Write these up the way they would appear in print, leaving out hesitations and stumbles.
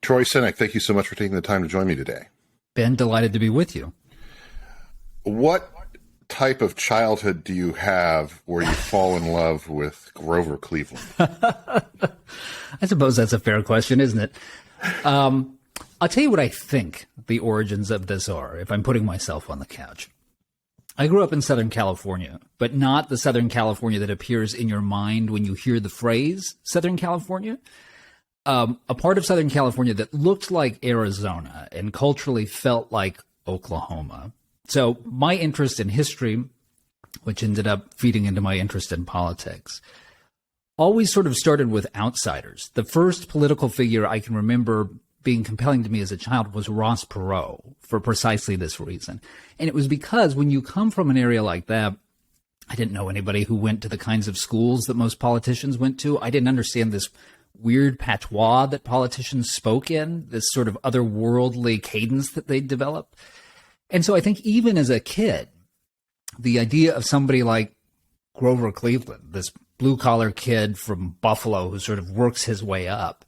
Troy Senik, thank you so much for taking the time to join me today. Ben, delighted to be with you. What type of childhood do you have where you fall in love with Grover Cleveland? I suppose that's a fair question, isn't it? I'll tell you what I think the origins of this are, if I'm putting myself on the couch. I grew up in Southern California, but not the Southern California that appears in your mind when you hear the phrase Southern California. A part of Southern California that looked like Arizona and culturally felt like Oklahoma. So my interest in history, which ended up feeding into my interest in politics, always sort of started with outsiders. The first political figure I can remember being compelling to me as a child was Ross Perot, for precisely this reason. And it was because when you come from an area like that, I didn't know anybody who went to the kinds of schools that most politicians went to. I didn't understand this weird patois that politicians spoke in, this sort of otherworldly cadence that they'd develop. And so I think even as a kid, the idea of somebody like Grover Cleveland, this blue-collar kid from Buffalo who sort of works his way up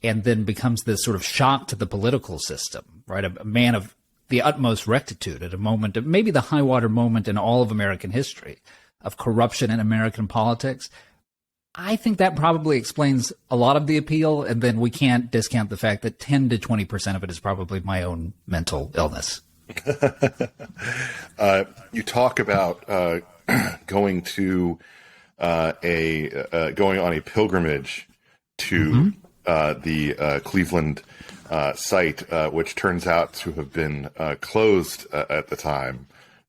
and then becomes this sort of shock to the political system, right? A man of the utmost rectitude at a moment of maybe the high-water moment in all of American history of corruption in American politics. I think that probably explains a lot of the appeal, and then we can't discount the fact that 10 to 20% of it is probably my own mental illness. You talk about going on a pilgrimage to the Cleveland site, which turns out to have been closed at the time.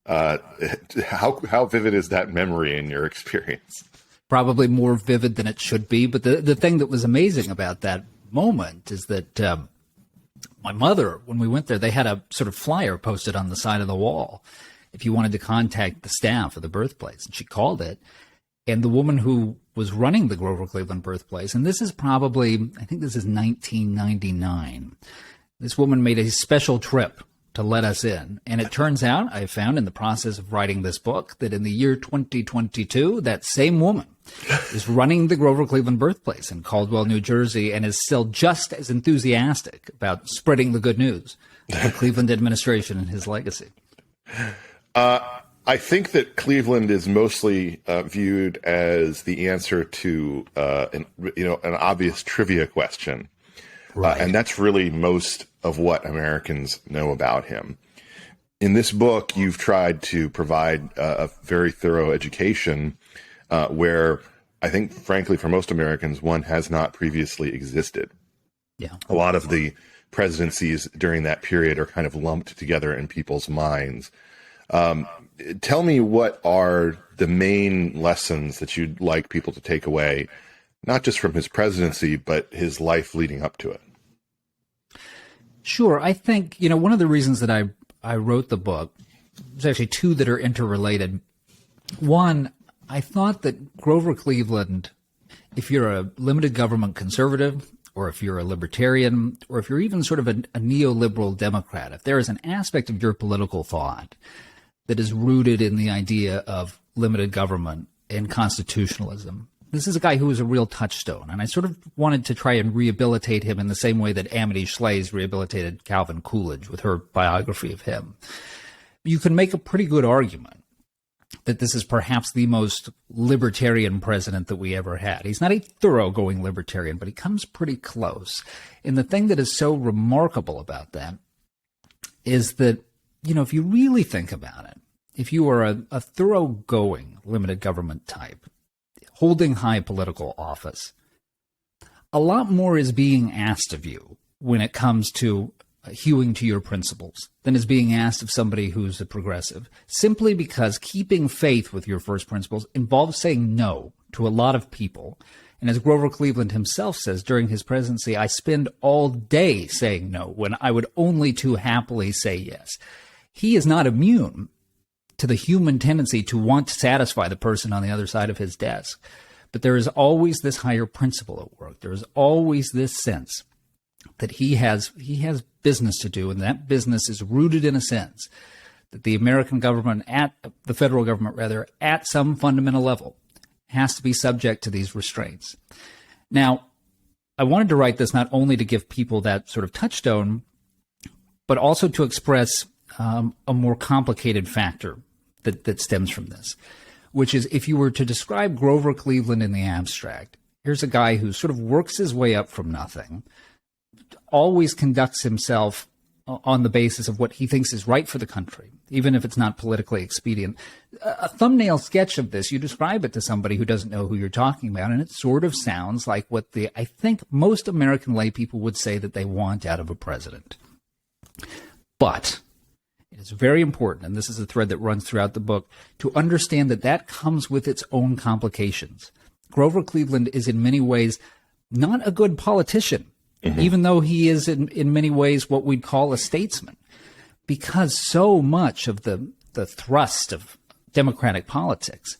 How vivid is that memory in your experience? Probably more vivid than it should be. But the thing that was amazing about that moment is that my mother, when we went there, they had a sort of flyer posted on the side of the wall if you wanted to contact the staff of the birthplace. And she called it. And the woman who was running the Grover Cleveland birthplace, and this is probably, I think this is 1999, this woman made a special trip to let us in. And it turns out, I found in the process of writing this book, that in the year 2022, that same woman is running the Grover Cleveland birthplace in Caldwell, New Jersey, and is still just as enthusiastic about spreading the good news of the Cleveland administration and his legacy. I think that Cleveland is mostly viewed as the answer to an obvious trivia question. Right. And that's really most of what Americans know about him. In this book, you've tried to provide a very thorough education where I think, frankly, for most Americans, one has not previously existed. Yeah. A lot of the presidencies during that period are kind of lumped together in people's minds. Tell me, what are the main lessons that you'd like people to take away, not just from his presidency, but his life leading up to it? Sure. I think, one of the reasons that I wrote the book, there's actually two that are interrelated. One, I thought that Grover Cleveland, if you're a limited government conservative, or if you're a libertarian, or if you're even sort of a neoliberal Democrat, if there is an aspect of your political thought that is rooted in the idea of limited government and constitutionalism, this is a guy who was a real touchstone. And I sort of wanted to try and rehabilitate him in the same way that Amity Shlaes rehabilitated Calvin Coolidge with her biography of him. You can make a pretty good argument that this is perhaps the most libertarian president that we ever had. He's not a thoroughgoing libertarian, but he comes pretty close. And the thing that is so remarkable about that is that, if you really think about it, if you are a thoroughgoing limited government type, holding high political office, a lot more is being asked of you when it comes to hewing to your principles than is being asked of somebody who's a progressive, simply because keeping faith with your first principles involves saying no to a lot of people. And as Grover Cleveland himself says during his presidency, I spend all day saying no when I would only too happily say yes. He is not immune to the human tendency to want to satisfy the person on the other side of his desk. But there is always this higher principle at work. There is always this sense that he has business to do, and that business is rooted in a sense that the American government, the federal government rather, at some fundamental level, has to be subject to these restraints. Now, I wanted to write this not only to give people that sort of touchstone, but also to express a more complicated factor that stems from this, which is if you were to describe Grover Cleveland in the abstract, here's a guy who sort of works his way up from nothing, always conducts himself on the basis of what he thinks is right for the country, even if it's not politically expedient. A thumbnail sketch of this, you describe it to somebody who doesn't know who you're talking about, and it sort of sounds like what I think most American lay people would say that they want out of a president. But it is very important, and this is a thread that runs throughout the book, to understand that that comes with its own complications. Grover Cleveland is in many ways not a good politician, even though he is in many ways what we'd call a statesman, because so much of the thrust of democratic politics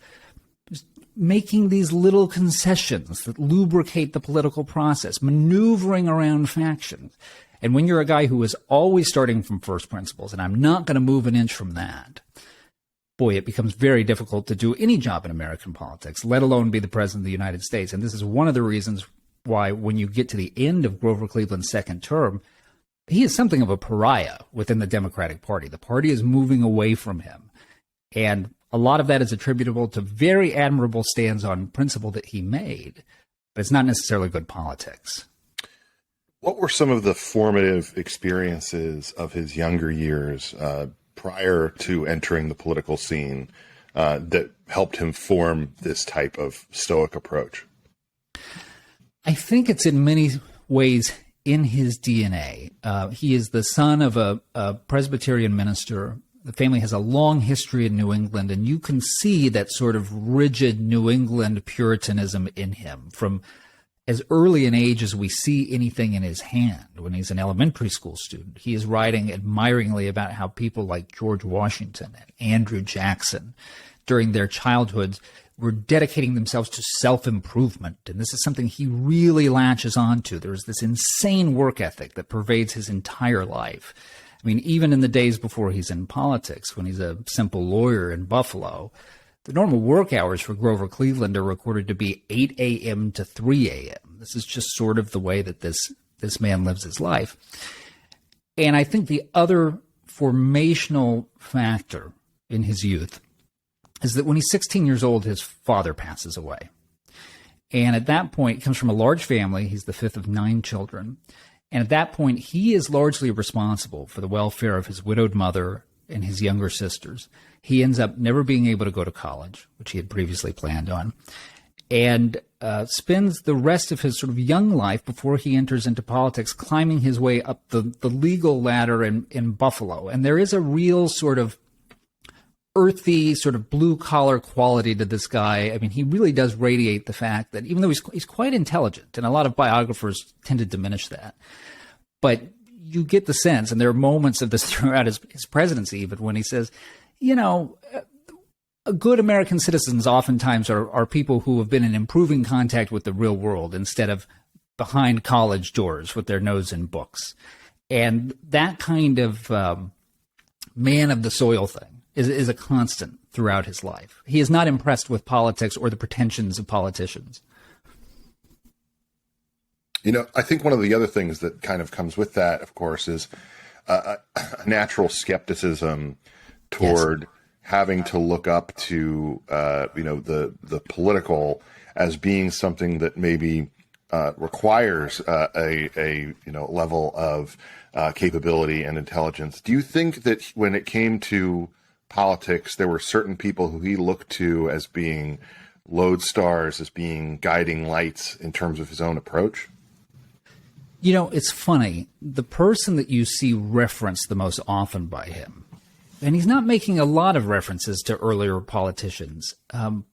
is making these little concessions that lubricate the political process, maneuvering around factions. And when you're a guy who is always starting from first principles, and I'm not going to move an inch from that, boy, it becomes very difficult to do any job in American politics, let alone be the president of the United States. And this is one of the reasons why when you get to the end of Grover Cleveland's second term, he is something of a pariah within the Democratic Party. The party is moving away from him. And a lot of that is attributable to very admirable stands on principle that he made, but it's not necessarily good politics. What were some of the formative experiences of his younger years prior to entering the political scene that helped him form this type of stoic approach? I think it's in many ways in his DNA. He is the son of a Presbyterian minister. The family has a long history in New England, and you can see that sort of rigid New England Puritanism in him from as early an age as we see anything in his hand. When he's an elementary school student, he is writing admiringly about how people like George Washington and Andrew Jackson during their childhoods were dedicating themselves to self-improvement. And this is something he really latches onto. There's this insane work ethic that pervades his entire life. I mean, even in the days before he's in politics, when he's a simple lawyer in Buffalo, the normal work hours for Grover Cleveland are recorded to be 8 a.m. to 3 a.m. This is just sort of the way that this man lives his life. And I think the other formational factor in his youth is that when he's 16 years old, his father passes away. And at that point, he comes from a large family. He's the fifth of 9 children. And at that point, he is largely responsible for the welfare of his widowed mother and his younger sisters. He ends up never being able to go to college, which he had previously planned on, and spends the rest of his sort of young life before he enters into politics climbing his way up the legal ladder in Buffalo. And there is a real sort of earthy, sort of blue-collar quality to this guy. I mean, he really does radiate the fact that even though he's quite intelligent, and a lot of biographers tend to diminish that, but you get the sense, and there are moments of this throughout his presidency, even when he says, you know, good American citizens oftentimes are people who have been in improving contact with the real world instead of behind college doors with their nose in books. And that kind of man of the soil thing is a constant throughout his life. He is not impressed with politics or the pretensions of politicians. You know, I think one of the other things that kind of comes with that, of course, is a natural skepticism toward having to look up to, the political as being something that maybe requires a level of capability and intelligence. Do you think that when it came to politics, there were certain people who he looked to as being lodestars, as being guiding lights in terms of his own approach? You know, it's funny. The person that you see referenced the most often by him, and he's not making a lot of references to earlier politicians,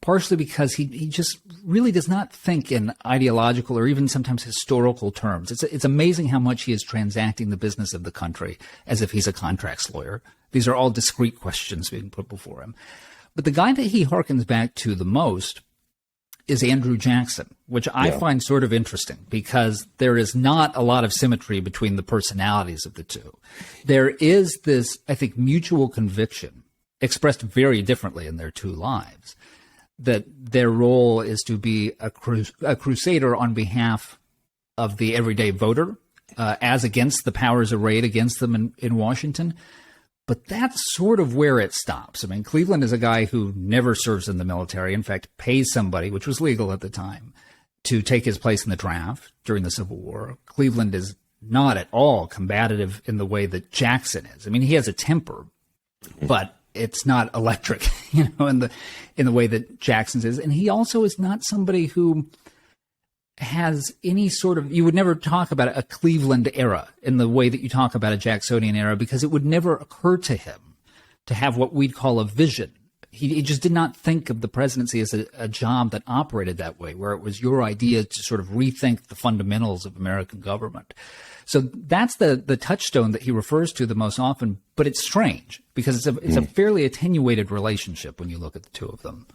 partially because he just really does not think in ideological or even sometimes historical terms. It's amazing how much he is transacting the business of the country as if he's a contracts lawyer. These are all discrete questions being put before him. But the guy that he harkens back to the most is Andrew Jackson, which I find sort of interesting because there is not a lot of symmetry between the personalities of the two. There is this, I think, mutual conviction expressed very differently in their two lives that their role is to be a crusader on behalf of the everyday voter, as against the powers arrayed against them in Washington. But that's sort of where it stops. I mean, Cleveland is a guy who never serves in the military. In fact, pays somebody, which was legal at the time, to take his place in the draft during the Civil War. Cleveland is not at all combative in the way that Jackson is. I mean, he has a temper, but it's not electric, in the way that Jackson's is. And he also is not somebody who has any sort of, you would never talk about a Cleveland era in the way that you talk about a Jacksonian era, because it would never occur to him to have what we'd call a vision. He just did not think of the presidency as a job that operated that way, where it was your idea to sort of rethink the fundamentals of American government. So that's the touchstone that he refers to the most often, but it's strange because it's a fairly attenuated relationship when you look at the two of them.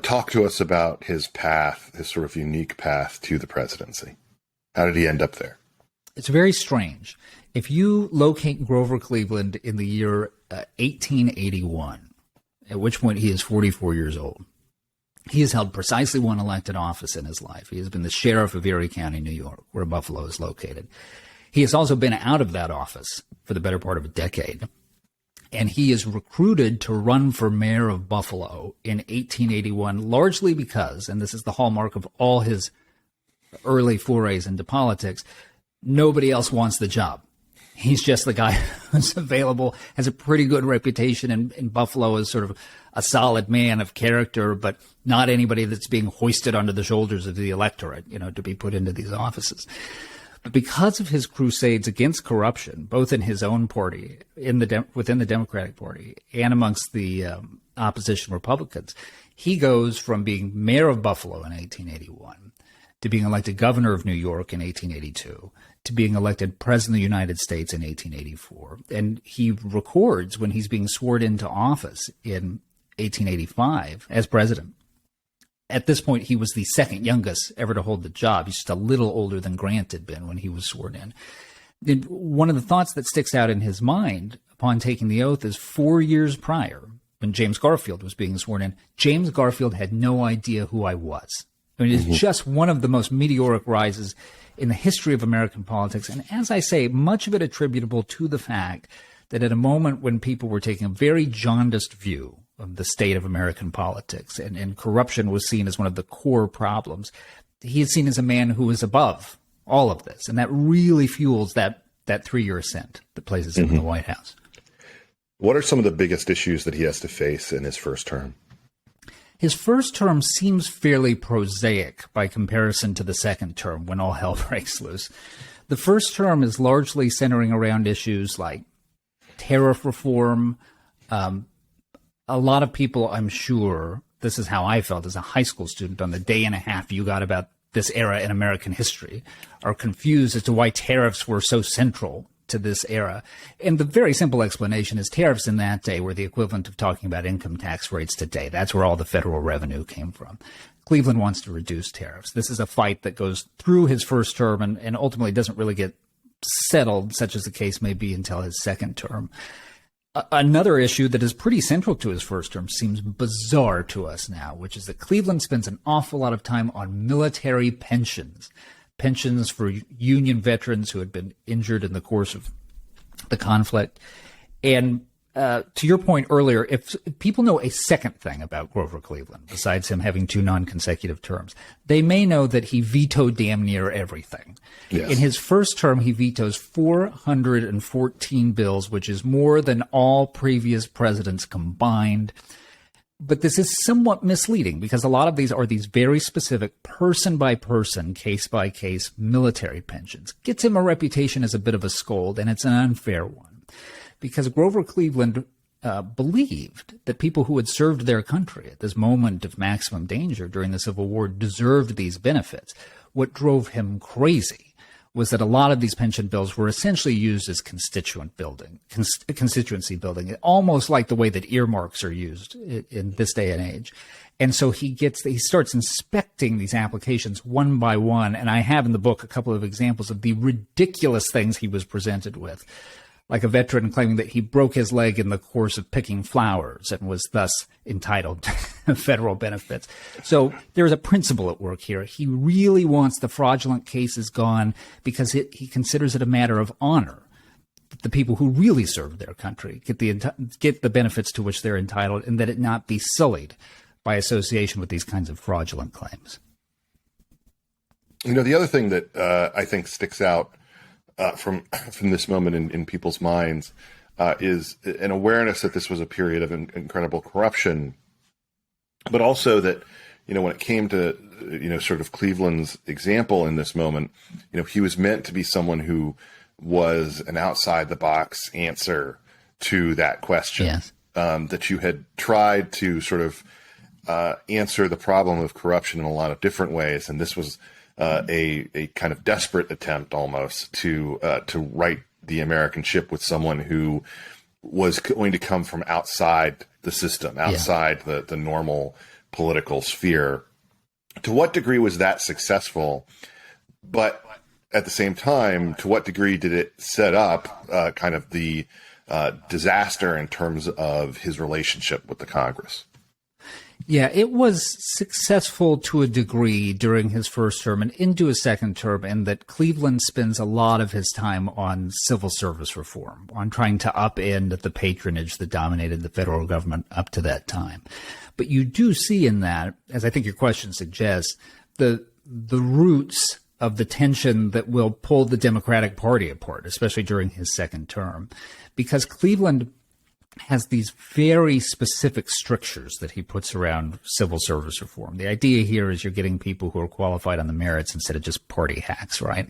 Talk to us about his path, his sort of unique path to the presidency. How did he end up there? It's very strange. If you locate Grover Cleveland in the year 1881, at which point he is 44 years old, he has held precisely one elected office in his life. He has been the sheriff of Erie County, New York, where Buffalo is located. He has also been out of that office for the better part of a decade. And he is recruited to run for mayor of Buffalo in 1881, largely because, and this is the hallmark of all his early forays into politics, nobody else wants the job. He's just the guy who's available, has a pretty good reputation in Buffalo as sort of a solid man of character, but not anybody that's being hoisted onto the shoulders of the electorate, to be put into these offices. But because of his crusades against corruption, both in his own party, within the Democratic Party, and amongst the opposition Republicans, he goes from being mayor of Buffalo in 1881 to being elected governor of New York in 1882 to being elected president of the United States in 1884. And he records when he's being sworn into office in 1885 as president. At this point, he was the second youngest ever to hold the job. He's just a little older than Grant had been when he was sworn in. And one of the thoughts that sticks out in his mind upon taking the oath is 4 years prior, when James Garfield was being sworn in, James Garfield had no idea who I was. I mean, it's just one of the most meteoric rises in the history of American politics. And as I say, much of it attributable to the fact that at a moment when people were taking a very jaundiced view of the state of American politics, and corruption was seen as one of the core problems, he is seen as a man who is above all of this. And that really fuels that 3-year ascent that places him in the White House. What are some of the biggest issues that he has to face in his first term? His first term seems fairly prosaic by comparison to the second term, when all hell breaks loose. The first term is largely centering around issues like tariff reform. A lot of people, I'm sure, this is how I felt as a high school student on the day and a half you got about this era in American history, are confused as to why tariffs were so central to this era. And the very simple explanation is tariffs in that day were the equivalent of talking about income tax rates today. That's where all the federal revenue came from. Cleveland wants to reduce tariffs. This is a fight that goes through his first term and ultimately doesn't really get settled, such as the case may be, until his second term. Another issue that is pretty central to his first term seems bizarre to us now, which is that Cleveland spends an awful lot of time on military pensions for Union veterans who had been injured in the course of the conflict. And to your point earlier, if people know a second thing about Grover Cleveland, besides him having 2 non-consecutive terms, they may know that he vetoed damn near everything. Yes. In his first term, he vetoes 414 bills, which is more than all previous presidents combined. But this is somewhat misleading because a lot of these are these very specific person-by-person, case-by-case military pensions. Gets him a reputation as a bit of a scold, and it's an unfair one. Because Grover Cleveland believed that people who had served their country at this moment of maximum danger during the Civil War deserved these benefits. What drove him crazy was that a lot of these pension bills were essentially used as constituency building, almost like the way that earmarks are used in this day and age. And so he starts inspecting these applications one by one. And I have in the book a couple of examples of the ridiculous things he was presented with. like a veteran claiming that he broke his leg in the course of picking flowers and was thus entitled to federal benefits. So there's a principle at work here. He really wants the fraudulent cases gone because he considers it a matter of honor that the people who really serve their country get the benefits to which they're entitled, and that it not be sullied by association with these kinds of fraudulent claims. You know, the other thing that I think sticks out from this moment in people's minds is an awareness that this was a period of incredible corruption, but also that, you know, when it came to, you know, sort of Cleveland's example in this moment, you know, he was meant to be someone who was an outside the box answer to that question. Yes. That you had tried to sort of answer the problem of corruption in a lot of different ways, and this was a kind of desperate attempt almost to right the American ship with someone who was going to come from outside the system, outside the normal political sphere. To what degree was that successful? But at the same time, to what degree did it set up kind of the disaster in terms of his relationship with the Congress? Yeah, it was successful to a degree during his first term and into his second term, in that Cleveland spends a lot of his time on civil service reform, on trying to upend the patronage that dominated the federal government up to that time. But you do see in that, as I think your question suggests, the roots of the tension that will pull the Democratic Party apart, especially during his second term, because Cleveland has these very specific strictures that he puts around civil service reform. The idea here is you're getting people who are qualified on the merits instead of just party hacks, right?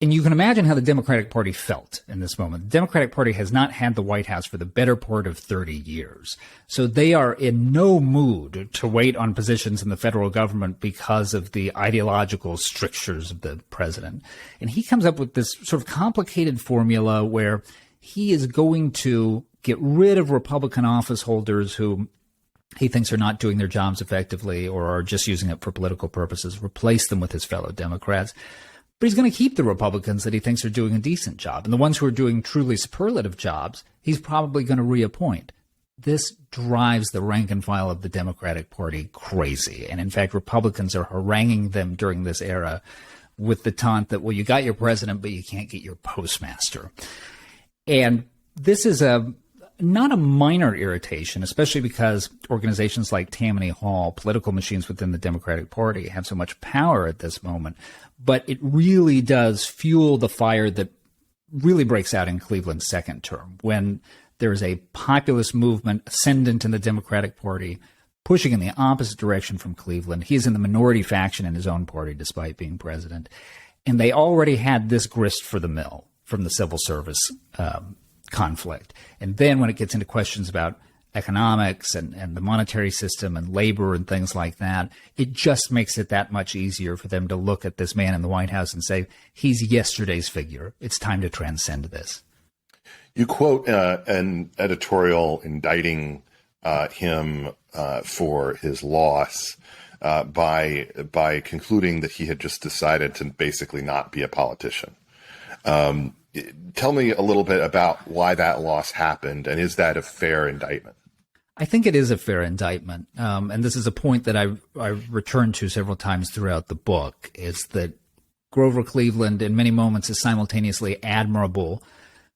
And you can imagine how the Democratic Party felt in this moment. The Democratic Party has not had the White House for the better part of 30 years. So they are in no mood to wait on positions in the federal government because of the ideological strictures of the president. And he comes up with this sort of complicated formula where he is going to get rid of Republican office holders who he thinks are not doing their jobs effectively or are just using it for political purposes, replace them with his fellow Democrats. But he's going to keep the Republicans that he thinks are doing a decent job. And the ones who are doing truly superlative jobs, he's probably going to reappoint. This drives the rank and file of the Democratic Party crazy. And in fact, Republicans are haranguing them during this era with the taunt that, well, you got your president, but you can't get your postmaster. And this is not a minor irritation, especially because organizations like Tammany Hall, political machines within the Democratic Party, have so much power at this moment. But it really does fuel the fire that really breaks out in Cleveland's second term, when there's a populist movement ascendant in the Democratic Party, pushing in the opposite direction from Cleveland. He's in the minority faction in his own party, despite being president. And they already had this grist for the mill from the civil service conflict. And then when it gets into questions about economics and the monetary system and labor and things like that, it just makes it that much easier for them to look at this man in the White House and say, he's yesterday's figure. It's time to transcend this. You quote an editorial indicting him for his loss by concluding that he had just decided to basically not be a politician. Tell me a little bit about why that loss happened, and is that a fair indictment? I think it is a fair indictment. And this is a point that I return to several times throughout the book, is that Grover Cleveland in many moments is simultaneously admirable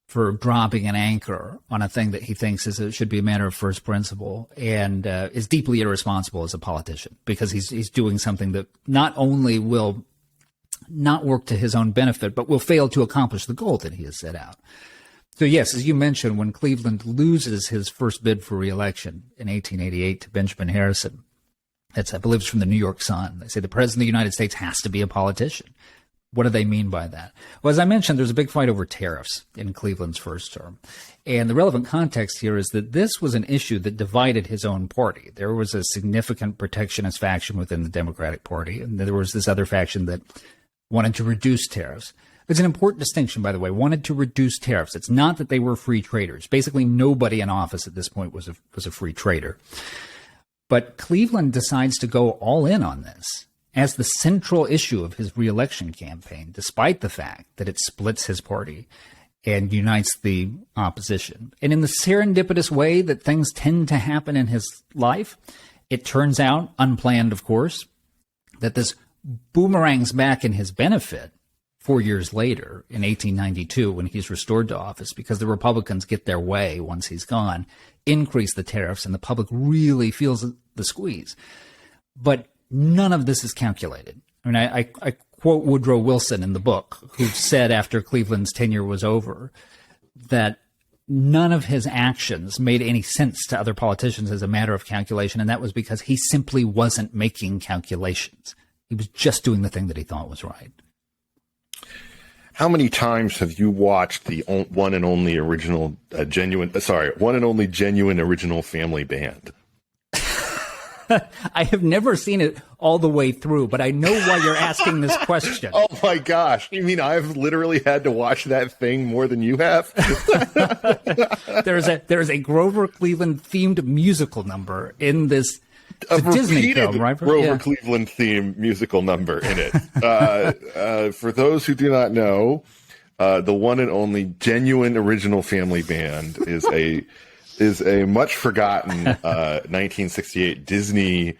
for dropping an anchor on a thing that he thinks should be a matter of first principle, and is deeply irresponsible as a politician, because he's doing something that not only will not work to his own benefit, but will fail to accomplish the goal that he has set out. So yes, as you mentioned, when Cleveland loses his first bid for reelection in 1888 to Benjamin Harrison, I believe it's from the New York Sun. They say the president of the United States has to be a politician. What do they mean by that? Well, as I mentioned, there's a big fight over tariffs in Cleveland's first term. And the relevant context here is that this was an issue that divided his own party. There was a significant protectionist faction within the Democratic Party, and there was this other faction that wanted to reduce tariffs. It's an important distinction, by the way, wanted to reduce tariffs. It's not that they were free traders. Basically, nobody in office at this point was a free trader. But Cleveland decides to go all in on this as the central issue of his reelection campaign, despite the fact that it splits his party. and unites the opposition. And in the serendipitous way that things tend to happen in his life, it turns out, unplanned of course, that this boomerangs back in his benefit 4 years later in 1892 when he's restored to office, because the Republicans get their way once he's gone, increase the tariffs, and the public really feels the squeeze. But none of this is calculated. I mean, I quote Woodrow Wilson in the book, who said after Cleveland's tenure was over that none of his actions made any sense to other politicians as a matter of calculation, and that was because he simply wasn't making calculations. He was just doing the thing that he thought was right. How many times have you watched the one and only genuine original Family Band? I have never seen it all the way through, but I know why you're asking this question. Oh my gosh. You mean I've literally had to watch that thing more than you have? There's a Grover Cleveland themed musical number in this Disney film, right? Grover Cleveland themed musical number in it. For those who do not know, the one and only genuine original Family Band is a much forgotten 1968 Disney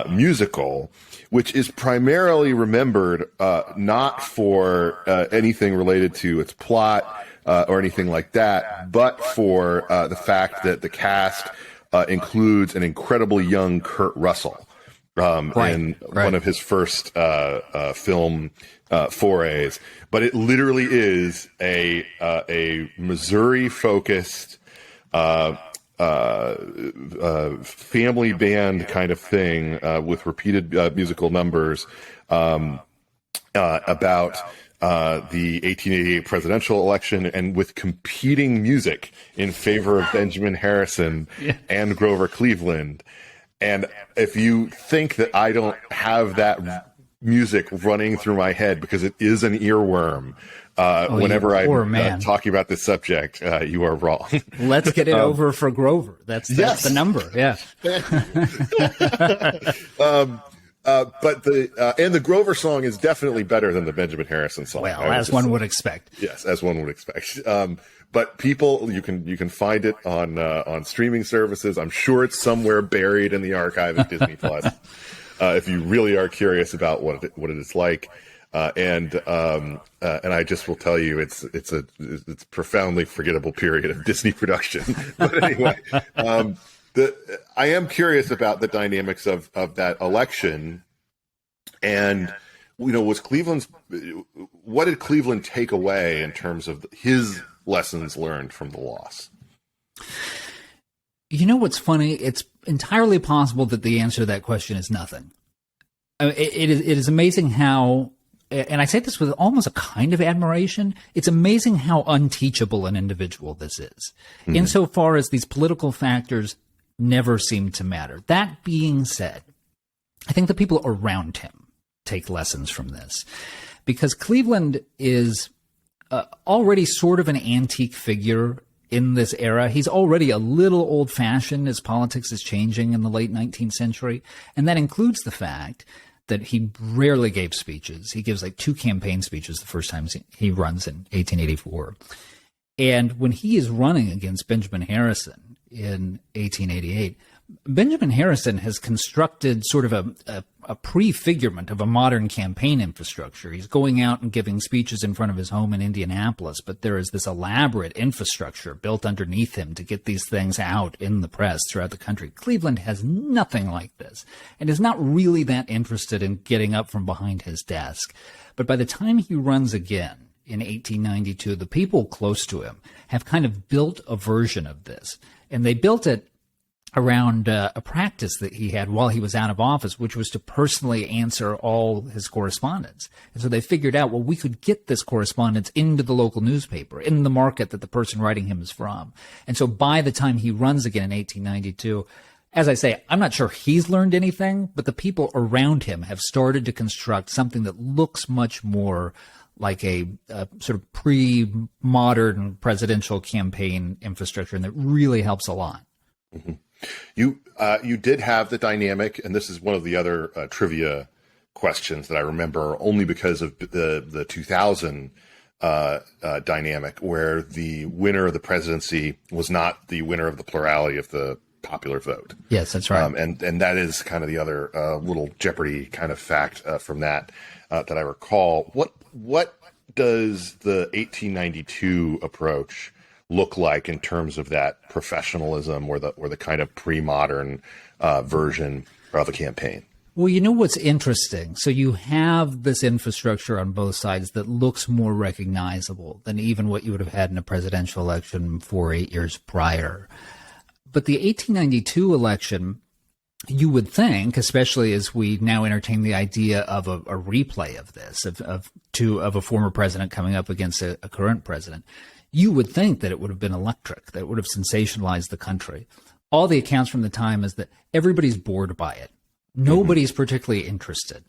musical, which is primarily remembered not for anything related to its plot or anything like that, but for the fact that the cast includes an incredibly young Kurt Russell in one of his first film forays. But it literally is a Missouri-focused family band kind of thing with repeated musical numbers about the 1888 presidential election, and with competing music in favor of Benjamin Harrison and Grover Cleveland. And if you think that I don't have that music running through my head because it is an earworm, whenever I'm talking about this subject, you are wrong. Let's get it over for Grover. That's the number. Yeah. But the Grover song is definitely better than the Benjamin Harrison song. Well, as one would expect. Yes, as one would expect. But people, you can find it on streaming services. I'm sure it's somewhere buried in the archive of Disney Plus. If you really are curious about what it is like. And I just will tell you, it's a profoundly forgettable period of Disney production. But anyway, I am curious about the dynamics of that election, and what did Cleveland take away in terms of his lessons learned from the loss? You know what's funny? It's entirely possible that the answer to that question is nothing. I mean, it is amazing how. And I say this with almost a kind of admiration. It's amazing how unteachable an individual this is, insofar as these political factors never seem to matter. That being said, I think the people around him take lessons from this, because Cleveland is already sort of an antique figure in this era. He's already a little old-fashioned as politics is changing in the late 19th century, and that includes the fact that he rarely gave speeches. He gives like 2 campaign speeches the first time he runs in 1884. And when he is running against Benjamin Harrison in 1888, Benjamin Harrison has constructed sort of a prefigurement of a modern campaign infrastructure. He's going out and giving speeches in front of his home in Indianapolis, but there is this elaborate infrastructure built underneath him to get these things out in the press throughout the country. Cleveland has nothing like this and is not really that interested in getting up from behind his desk. But by the time he runs again in 1892, the people close to him have kind of built a version of this, and they built it around a practice that he had while he was out of office, which was to personally answer all his correspondence. And so they figured out, well, we could get this correspondence into the local newspaper, in the market that the person writing him is from. And so by the time he runs again in 1892, as I say, I'm not sure he's learned anything, but the people around him have started to construct something that looks much more like a sort of pre-modern presidential campaign infrastructure, and that really helps a lot. Mm-hmm. You did have the dynamic, and this is one of the other trivia questions that I remember only because of the 2000 dynamic where the winner of the presidency was not the winner of the plurality of the popular vote. Yes, that's right. And that is kind of the other little Jeopardy kind of fact from that I recall. What does the 1892 approach look like in terms of that professionalism or the kind of pre-modern version of a campaign? Well, you know what's interesting? So you have this infrastructure on both sides that looks more recognizable than even what you would have had in a presidential election 4 or 8 years prior. But the 1892 election, you would think, especially as we now entertain the idea of a replay of this, of a former president coming up against a current president, you would think that it would have been electric, that it would have sensationalized the country. All the accounts from the time is that everybody's bored by it. Nobody's particularly interested.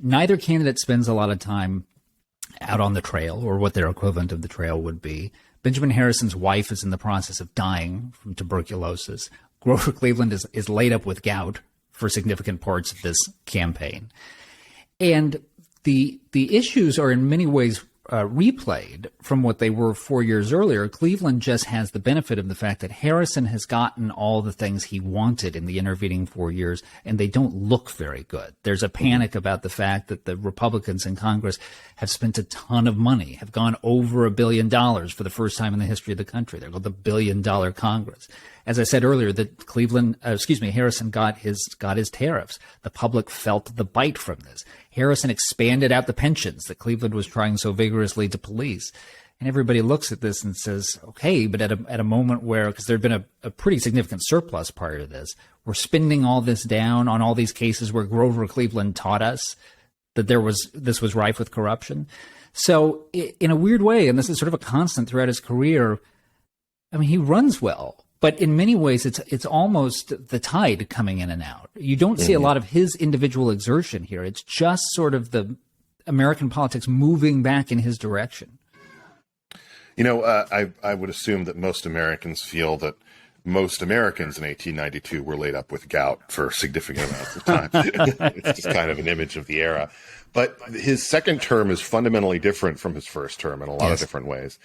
Neither candidate spends a lot of time out on the trail, or what their equivalent of the trail would be. Benjamin Harrison's wife is in the process of dying from tuberculosis. Grover Cleveland is laid up with gout for significant parts of this campaign. And the issues are in many ways replayed from what they were 4 years earlier. Cleveland just has the benefit of the fact that Harrison has gotten all the things he wanted in the intervening 4 years, and they don't look very good. There's a panic about the fact that the Republicans in Congress have spent a ton of money, have gone over $1 billion for the first time in the history of the country. They're called the $1 billion Congress. As I said earlier, that Harrison got his tariffs. The public felt the bite from this. Harrison expanded out the pensions that Cleveland was trying so vigorously to police. And everybody looks at this and says, okay, but at a moment where, because there had been a pretty significant surplus prior to this, we're spending all this down on all these cases where Grover Cleveland taught us that this was rife with corruption. So in a weird way, and this is sort of a constant throughout his career, I mean, he runs well. But in many ways, it's almost the tide coming in and out. You don't see a lot of his individual exertion here. It's just sort of the American politics moving back in his direction. You know, I would assume that most Americans feel that most Americans in 1892 were laid up with gout for significant amounts of time. It's just kind of an image of the era. But his second term is fundamentally different from his first term in a lot of different ways.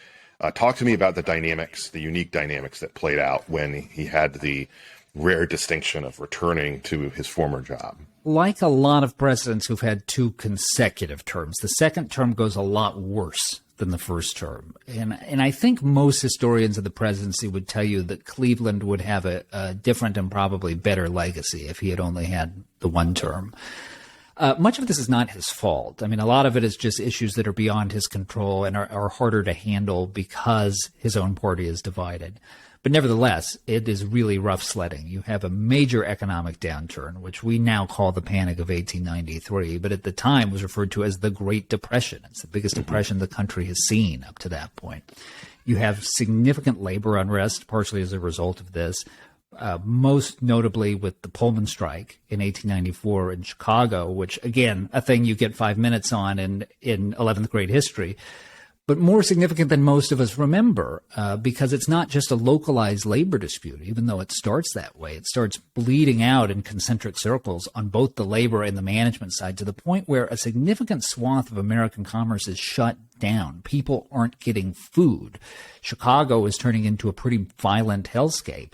Talk to me about the unique dynamics that played out when he had the rare distinction of returning to his former job. Like a lot of presidents who've had 2 consecutive terms, the second term goes a lot worse than the first term. And I think most historians of the presidency would tell you that Cleveland would have a different and probably better legacy if he had only had the 1 term. Much of this is not his fault. I mean, a lot of it is just issues that are beyond his control and are harder to handle because his own party is divided. But nevertheless, it is really rough sledding. You have a major economic downturn, which we now call the Panic of 1893, but at the time was referred to as the Great Depression. It's the biggest depression the country has seen up to that point. You have significant labor unrest, partially as a result of this. Most notably with the Pullman strike in 1894 in Chicago, which, again, a thing you get 5 minutes on in 11th grade history, but more significant than most of us remember, because it's not just a localized labor dispute, even though it starts that way. It starts bleeding out in concentric circles on both the labor and the management side to the point where a significant swath of American commerce is shut down. People aren't getting food. Chicago is turning into a pretty violent hellscape.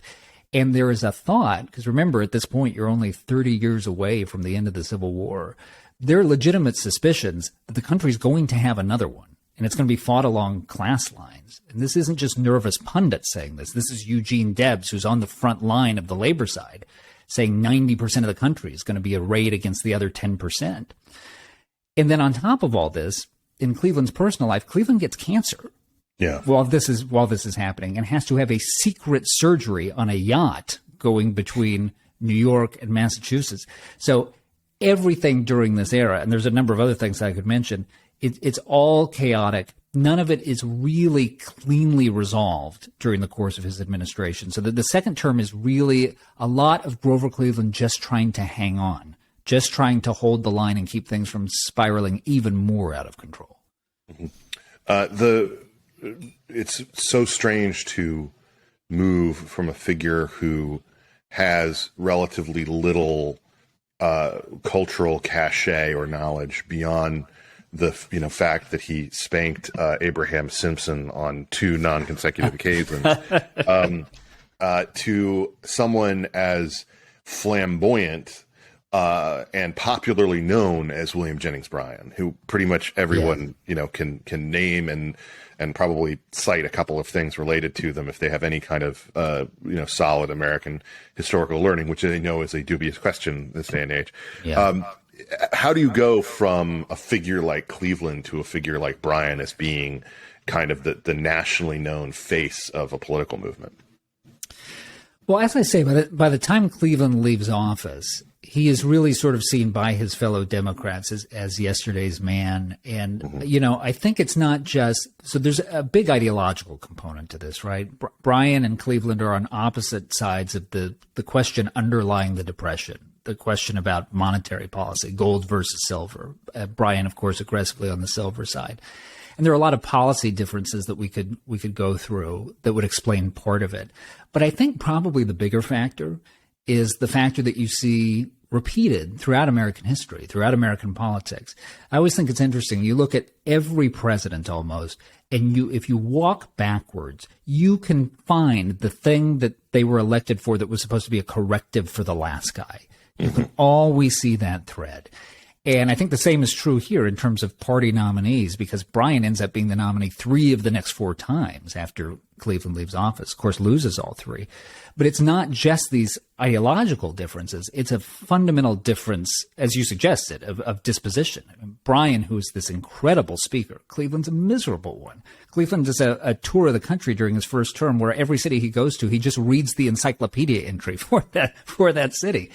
And there is a thought, because remember, at this point, you're only 30 years away from the end of the Civil War. There are legitimate suspicions that the country's going to have another one, and it's going to be fought along class lines. And this isn't just nervous pundits saying this. This is Eugene Debs, who's on the front line of the labor side, saying 90% of the country is going to be arrayed against the other 10%. And then on top of all this, in Cleveland's personal life, Cleveland gets cancer. Yeah. While this is happening, and has to have a secret surgery on a yacht going between New York and Massachusetts. So everything during this era, and there's a number of other things I could mention, it's all chaotic. None of it is really cleanly resolved during the course of his administration. So the second term is really a lot of Grover Cleveland just trying to hang on, just trying to hold the line and keep things from spiraling even more out of control. Mm-hmm. It's so strange to move from a figure who has relatively little cultural cachet or knowledge beyond fact that he spanked Abraham Simpson on 2 non-consecutive occasions, to someone as flamboyant and popularly known as William Jennings Bryan, who pretty much everyone can name and probably cite a couple of things related to them if they have any kind of solid American historical learning, which they know is a dubious question this day and age. How do you go from a figure like Cleveland to a figure like Bryan as being kind of the nationally known face of a political movement? Well, as I say, by the time Cleveland leaves office, he is really sort of seen by his fellow Democrats as yesterday's man. And, I think it's not just – so there's a big ideological component to this, right? Bryan and Cleveland are on opposite sides of the question underlying the Depression, the question about monetary policy, gold versus silver. Bryan, of course, aggressively on the silver side. And there are a lot of policy differences that we could go through that would explain part of it. But I think probably the bigger factor is the factor that you see repeated throughout American history, throughout American politics. I always think it's interesting. You look at every president almost, and if you walk backwards, you can find the thing that they were elected for that was supposed to be a corrective for the last guy. You can always see that thread. And I think the same is true here in terms of party nominees, because Bryan ends up being the nominee 3 of the next 4 times after Cleveland leaves office. Of course, loses all 3. But it's not just these ideological differences. It's a fundamental difference, as you suggested, of disposition. I mean, Bryan, who is this incredible speaker, Cleveland's a miserable one. Cleveland does a tour of the country during his first term where every city he goes to, he just reads the encyclopedia entry for that city.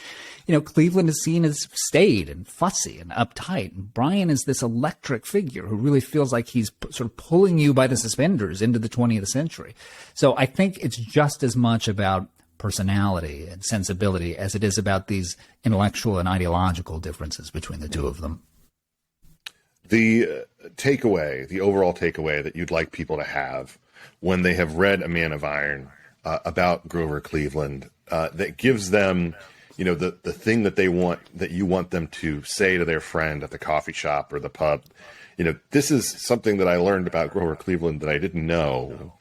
Cleveland is seen as staid and fussy and uptight. And Bryan is this electric figure who really feels like he's sort of pulling you by the suspenders into the 20th century. So I think it's just as much about personality and sensibility as it is about these intellectual and ideological differences between the two of them. The overall takeaway that you'd like people to have when they have read A Man of Iron about Grover Cleveland, that gives them the thing that you want them to say to their friend at the coffee shop or the pub. This is something that I learned about Grover Cleveland that I didn't know,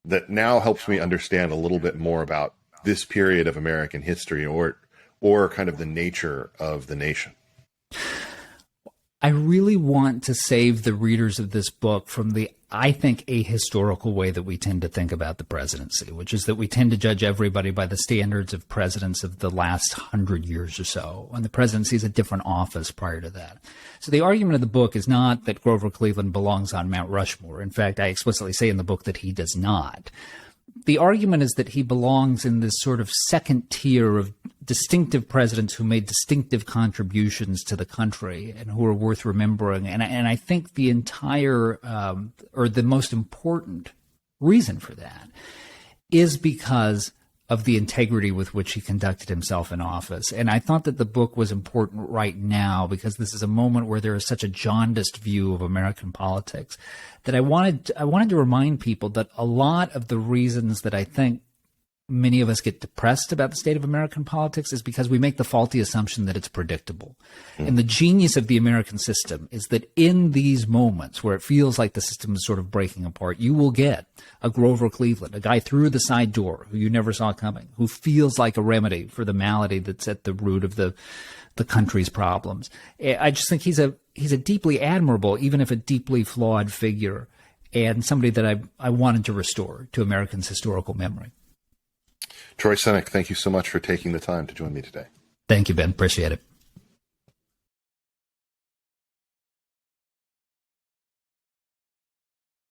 that now helps me understand a little bit more about this period of American history or kind of the nature of the nation. I really want to save the readers of this book from the, I think, ahistorical way that we tend to think about the presidency, which is that we tend to judge everybody by the standards of presidents of the last 100 years or so, and the presidency is a different office prior to that. So the argument of the book is not that Grover Cleveland belongs on Mount Rushmore. In fact, I explicitly say in the book that he does not. The argument is that he belongs in this sort of second tier of distinctive presidents who made distinctive contributions to the country and who are worth remembering. And I think the entire, or the most important reason for that is because of the integrity with which he conducted himself in office. And I thought that the book was important right now because this is a moment where there is such a jaundiced view of American politics that I wanted to remind people that a lot of the reasons that I think many of us get depressed about the state of American politics is because we make the faulty assumption that it's predictable. And the genius of the American system is that in these moments where it feels like the system is sort of breaking apart, you will get a Grover Cleveland, a guy through the side door who you never saw coming, who feels like a remedy for the malady that's at the root of the country's problems. I just think he's a deeply admirable, even if a deeply flawed figure, and somebody that I wanted to restore to Americans' historical memory. Troy Senik, thank you so much for taking the time to join me today. Thank you, Ben. Appreciate it.